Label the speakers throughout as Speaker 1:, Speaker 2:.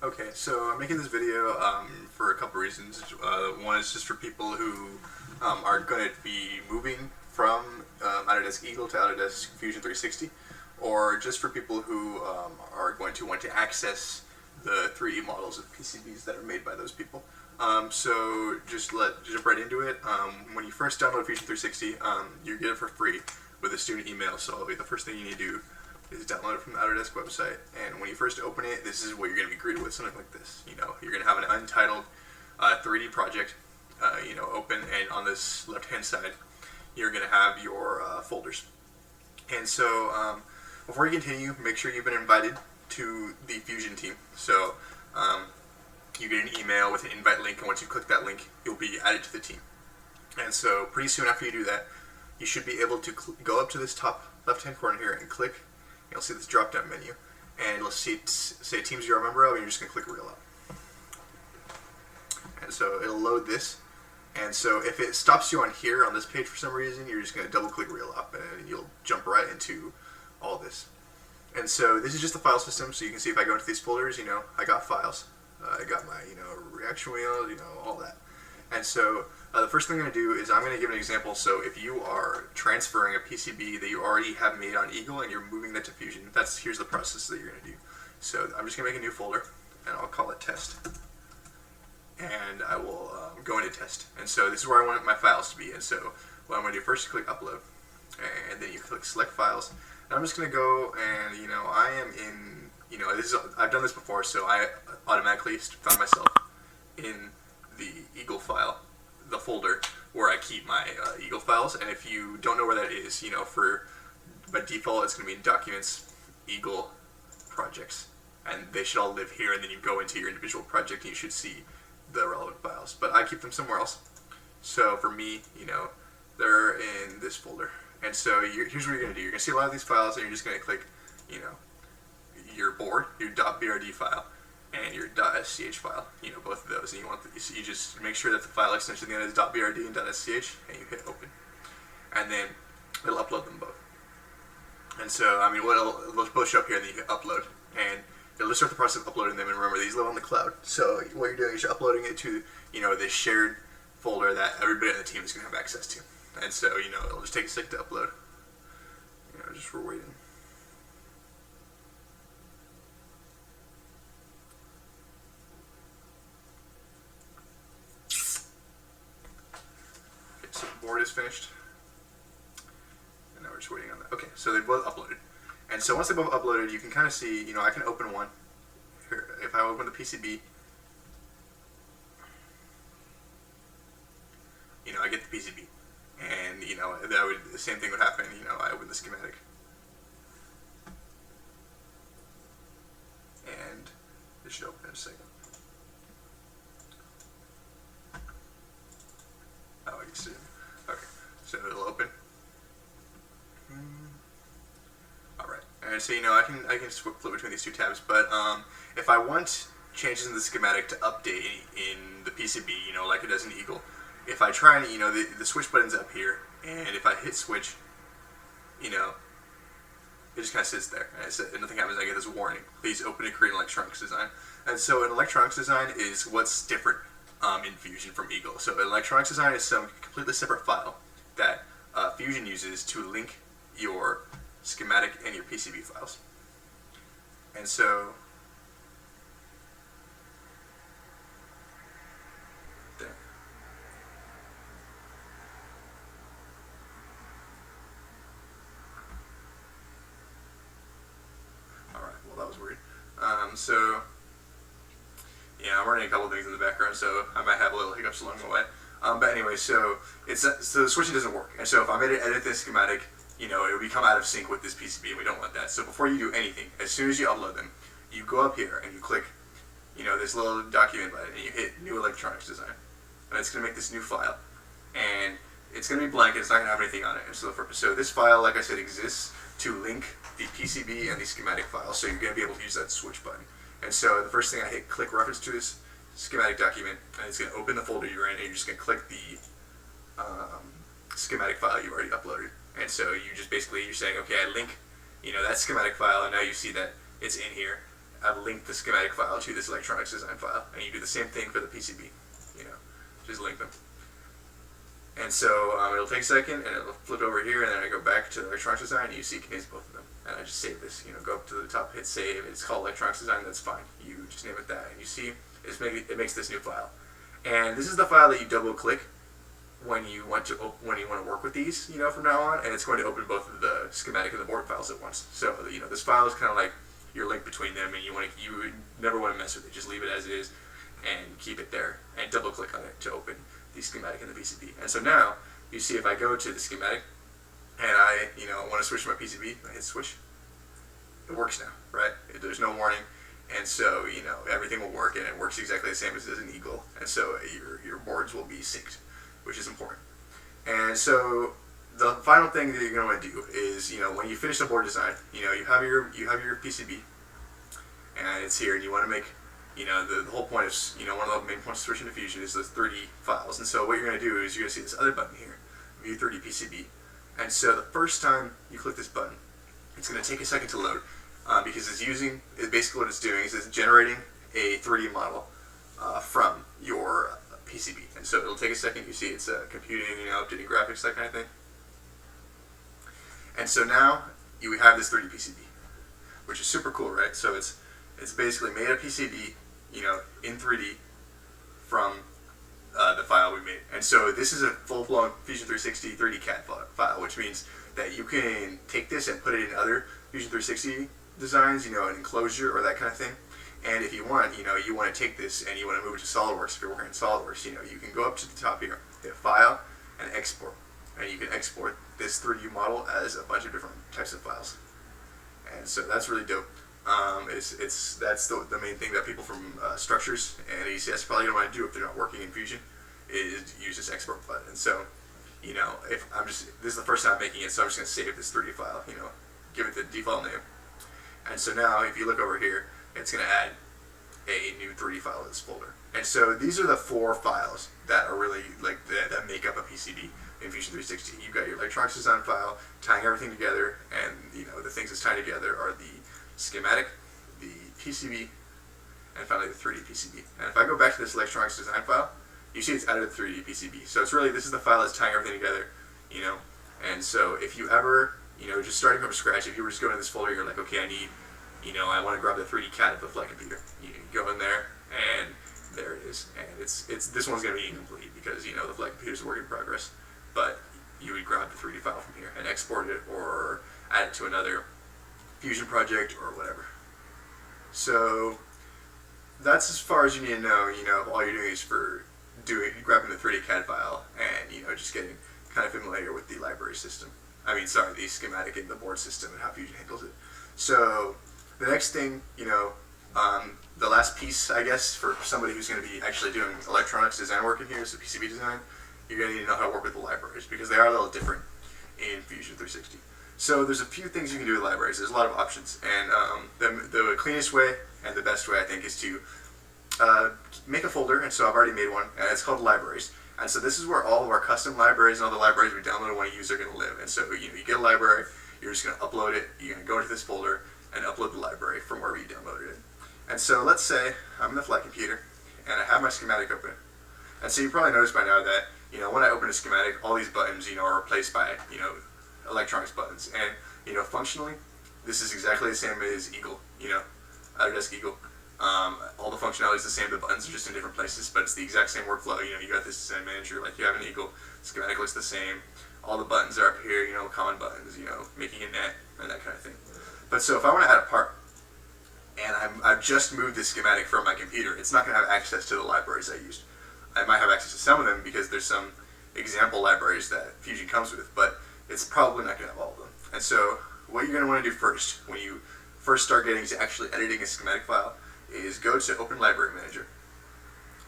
Speaker 1: Okay, so I'm making this video for a couple reasons. One is just for people who are going to be moving from Autodesk Eagle to Autodesk Fusion 360, or just for people who are going to want to access the 3D models of PCBs that are made by those people. So just jump right into it. When you first download Fusion 360, you get it for free with a student email. So the first thing you need to do is download it from the Autodesk website, and when you first open it, this is what you're going to be greeted with, something like this. You're going to have an untitled 3D project, open, and on this left-hand side, you're going to have your folders. And so, before you continue, make sure you've been invited to the Fusion team. So, you get an email with an invite link, and once you click that link, you'll be added to the team. And so, pretty soon after you do that, you should be able to go up to this top left-hand corner here and click. You'll see this drop-down menu, and you'll say Teams you're a member of, and you're just going to click Reel Up. And so it'll load this, and so if it stops you on here on this page for some reason, you're just going to double-click Reel Up, and you'll jump right into all this. And so this is just the file system, so you can see if I go into these folders, I got files. I got my, reaction wheel, all that. And so the first thing I'm going to do is I'm going to give an example. So if you are transferring a PCB that you already have made on Eagle and you're moving that to Fusion, here's the process that you're going to do. So I'm just going to make a new folder, and I'll call it test. And I will go into test. And so this is where I want my files to be. And so what I'm going to do first is click upload, and then you click select files. And I'm just going to go and, I am in, I've done this before, so I automatically found myself in the Eagle file, the folder where I keep my Eagle files. And if you don't know where that is, by default it's going to be in Documents, Eagle, Projects, and they should all live here. And then you go into your individual project and you should see the relevant files. But I keep them somewhere else. So for me, they're in this folder. And so here's what you're going to do. You're going to see a lot of these files, and you're just going to click, your board, your .brd file, and your .sch file, both of those, and you just make sure that the file extension at the end is .brd and .sch, and you hit open, and then it'll upload them both. And so, they'll both show up here, and then you hit upload, and it'll just start the process of uploading them. And remember, these live on the cloud, so what you're doing is you're uploading it to, this shared folder that everybody on the team is going to have access to. And so, it'll just take a second to upload. Just we're waiting. So the board is finished, and now we're just waiting on that. Okay, so they both uploaded, and so once they both uploaded, you can kind of see, I can open one. Here, if I open the PCB, I get the PCB, and the same thing would happen. I open the schematic, and it should open in a second. Oh, I can see it. Okay, so it'll open. Alright, and so I can flip between these two tabs, but if I want changes in the schematic to update in the PCB, like it does in Eagle, if I try and, the switch button's up here, and if I hit switch, it just kind of sits there, and nothing happens. I get this warning: please open and create an electronics design. And so an electronics design is what's different in Fusion from Eagle. So an electronics design is some completely separate file that Fusion uses to link your schematic and your PCB files. And so there. Alright, well that was weird. So yeah, I'm running a couple things in the background, so I might have a little hiccups along the way. But anyway, so the switching doesn't work, and so if I'm going to edit this schematic, it will become out of sync with this PCB, and we don't want that. So before you do anything, as soon as you upload them, you go up here and you click, this little document button, and you hit New Electronics Design, and it's going to make this new file, and it's going to be blank. It's not going to have anything on it. And so this file, like I said, exists to link the PCB and the schematic file. So you're going to be able to use that switch button. And so the first thing I hit, click reference to this schematic document, and it's going to open the folder you're in, and you're just going to click the schematic file you already uploaded. And so you just basically, you're saying, okay, I link, that schematic file, and now you see that it's in here. I've linked the schematic file to this electronics design file, and you do the same thing for the PCB. You know, just link them. And so it'll take a second, and it'll flip over here, and then I go back to the electronics design, and you see it contains both of them. And I just save this. You know, go up to the top, hit save. It's called electronics design. That's fine. You just name it that, and you see it makes this new file. And this is the file that you double click when you want to work with these, you know, from now on, and it's going to open both of the schematic and the board files at once. So, you know, this file is kind of like your link between them, and you would never want to mess with it. Just leave it as it is and keep it there, and double click on it to open the schematic and the PCB. And so now you see if I go to the schematic and I, you know, want to switch to my PCB, I hit switch. It works now, right? There's no warning. And so, you know, everything will work, and it works exactly the same as it does in Eagle. And so your boards will be synced, which is important. And so the final thing that you're going to want to do is, you know, when you finish the board design, you know, you have your PCB, and it's here, and you want to make, you know, the whole point is, you know, one of the main points of switching to Fusion is those 3D files. And so what you're going to do is you're going to see this other button here, View 3D PCB. And so the first time you click this button, it's going to take a second to load. Because basically what it's doing is it's generating a 3D model from your PCB. And so it'll take a second. You see it's computing, you know, updating graphics, that kind of thing. And so now you have this 3D PCB, which is super cool, right? So it's basically made a PCB, you know, in 3D from the file we made. And so this is a full-blown Fusion 360 3D CAD file, which means that you can take this and put it in other Fusion 360 designs, you know, an enclosure or that kind of thing. And if you want, you know, you want to take this and you want to move it to SolidWorks. If you're working in SolidWorks, you know, you can go up to the top here, hit File, and Export. And you can export this 3D model as a bunch of different types of files. And so that's really dope. That's the main thing that people from structures and ECS probably don't want to do if they're not working in Fusion, is use this export button. And so, you know, this is the first time I'm making it, so I'm just going to save this 3D file, you know, give it the default name. And so now, if you look over here, it's going to add a new 3D file to this folder. And so these are the 4 files that are really like that make up a PCB in Fusion 360. You've got your electronics design file, tying everything together, and you know the things that's tied together are the schematic, the PCB, and finally the 3D PCB. And if I go back to this electronics design file, you see it's added a 3D PCB. So it's really, this is the file that's tying everything together, you know. And so if you ever, you know, just starting from scratch, if you were just going to this folder, you're like, okay, I need, you know, I want to grab the 3D CAD of the flight computer. You go in there, and there it is. And it's this one's going to be incomplete because, you know, the flight computer's a work in progress. But you would grab the 3D file from here and export it or add it to another Fusion project or whatever. So that's as far as you need to know. You know, all you're doing is grabbing the 3D CAD file and, you know, just getting kind of familiar with the library system. The schematic and the board system and how Fusion handles it. So the next thing, you know, the last piece, I guess, for somebody who's going to be actually doing electronics design work in here is the PCB design. You're going to need to know how to work with the libraries because they are a little different in Fusion 360. So there's a few things you can do with libraries. There's a lot of options, and the cleanest way and the best way, I think, is to make a folder. And so I've already made one, and it's called libraries. And so this is where all of our custom libraries and all the libraries we download and want to use are going to live. And so you get a library, you're just going to upload it. You're going to go into this folder and upload the library from wherever you downloaded it. And so let's say I'm in the flight computer and I have my schematic open. And so you probably noticed by now that, you know, when I open a schematic, all these buttons, you know, are replaced by, you know, electronics buttons. And, you know, functionally, this is exactly the same as Eagle, you know, Autodesk Eagle. All the functionality is the same, the buttons are just in different places, but it's the exact same workflow. You know, you got this design manager like you have in Eagle, schematic looks the same, all the buttons are up here, you know, common buttons, you know, making a net, and that kind of thing. But so if I want to add a part, and I've just moved this schematic from my computer, it's not going to have access to the libraries I used. I might have access to some of them because there's some example libraries that Fusion comes with, but it's probably not going to have all of them. And so what you're going to want to do first, when you first start getting to actually editing a schematic file, is go to Open Library Manager.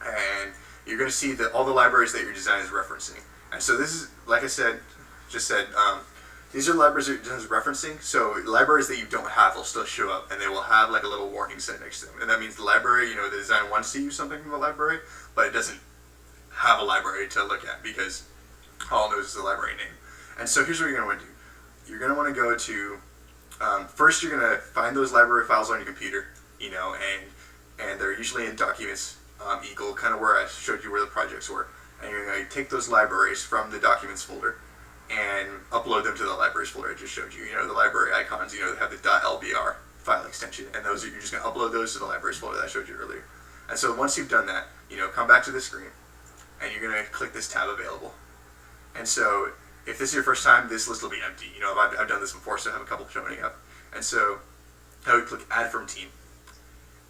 Speaker 1: And you're going to see that all the libraries that your design is referencing. And so this is, like I said, these are libraries that your design is referencing. So libraries that you don't have will still show up, and they will have like a little warning set next to them. And that means the library, you know, the design wants to use something from the library, but it doesn't have a library to look at because all it knows is the library name. And so here's what you're going to want to do. You're going to want to go to, first you're going to find those library files on your computer. and they're usually in documents, Eagle, kind of where I showed you where the projects were. And you're going to take those libraries from the documents folder and upload them to the libraries folder I just showed you. The library icons, they have the .lbr file extension, and you're just going to upload those to the libraries folder that I showed you earlier. And so once you've done that, come back to the screen, and you're going to click this tab available. And so if this is your first time, this list will be empty. I've done this before, so I have a couple showing up. And so I would click Add from Team.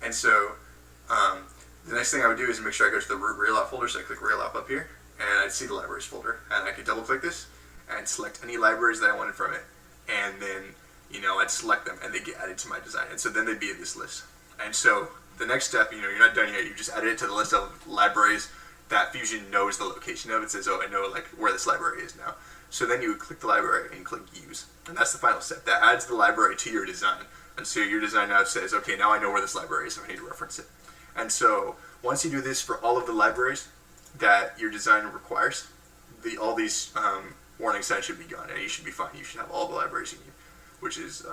Speaker 1: And so the next thing I would do is make sure I go to the root real folder, so I click real up here, and I'd see the libraries folder. And I could double click this and select any libraries that I wanted from it. And then, I'd select them and they get added to my design. And so then they'd be in this list. And so the next step, you're not done yet. You just added it to the list of libraries that Fusion knows the location of. It says, oh, I know where this library is now. So then you would click the library and click Use. And that's the final step. That adds the library to your design. And so your design now says, okay, now I know where this library is, so I need to reference it. And so once you do this for all of the libraries that your design requires, all these warning signs should be gone, and you should be fine. You should have all the libraries you need, which is,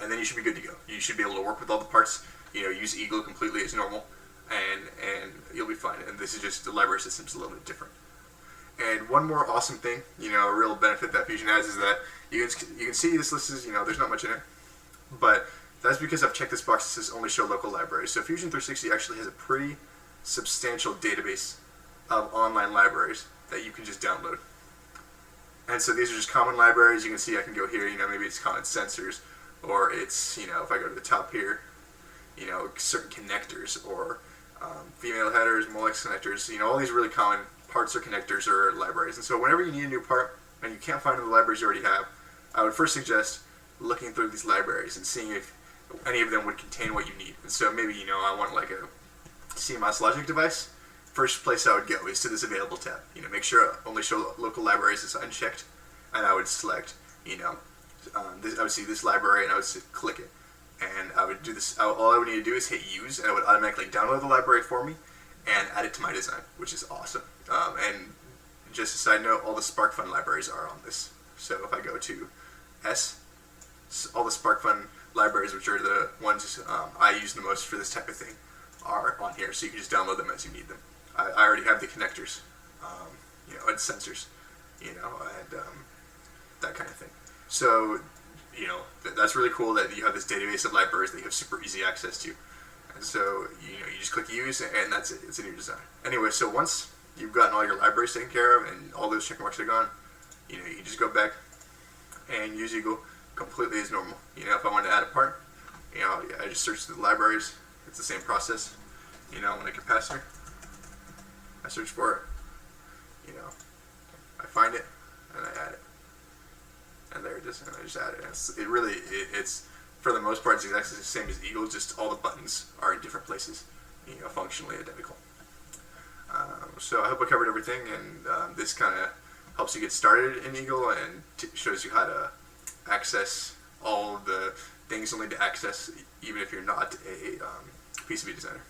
Speaker 1: and then you should be good to go. You should be able to work with all the parts. Use Eagle completely as normal, and you'll be fine. And this is just the library system's a little bit different. And one more awesome thing, a real benefit that Fusion has is that you can see this list is, there's not much in it, but that's because I've checked this box that says only show local libraries. So Fusion 360 actually has a pretty substantial database of online libraries that you can just download. And so these are just common libraries. You can see I can go here, maybe it's common sensors, or it's, if I go to the top here, certain connectors, or female headers, Molex connectors, all these really common parts or connectors or libraries. And so whenever you need a new part and you can't find the libraries you already have, I would first suggest looking through these libraries and seeing if any of them would contain what you need. And so maybe, I want like a CMOS logic device. First place I would go is to this available tab. Make sure only show local libraries is unchecked, and I would select, I would see this library and I would click it. And I would do this, all I would need to do is hit Use, and it would automatically download the library for me and add it to my design, which is awesome. And just a side note, all the SparkFun libraries are on this. So if I go to S, all the SparkFun libraries, which are the ones I use the most for this type of thing, are on here. So you can just download them as you need them. I already have the connectors, and sensors, and that kind of thing. So, that's really cool that you have this database of libraries that you have super easy access to. And so, you just click Use, and that's it. It's in your design. Anyway, so once you've gotten all your libraries taken care of and all those check marks are gone, you just go back and use Eagle completely as normal. If I want to add a part, I just search the libraries. It's the same process. I want a capacitor. I search for it. I find it and I add it. And there it is, and I just add it. It's for the most part, it's exactly the same as Eagle, just all the buttons are in different places, functionally identical. So I hope I covered everything, and this kind of helps you get started in Eagle and shows you how to access all the things you'll need to access, even if you're not a PCB designer.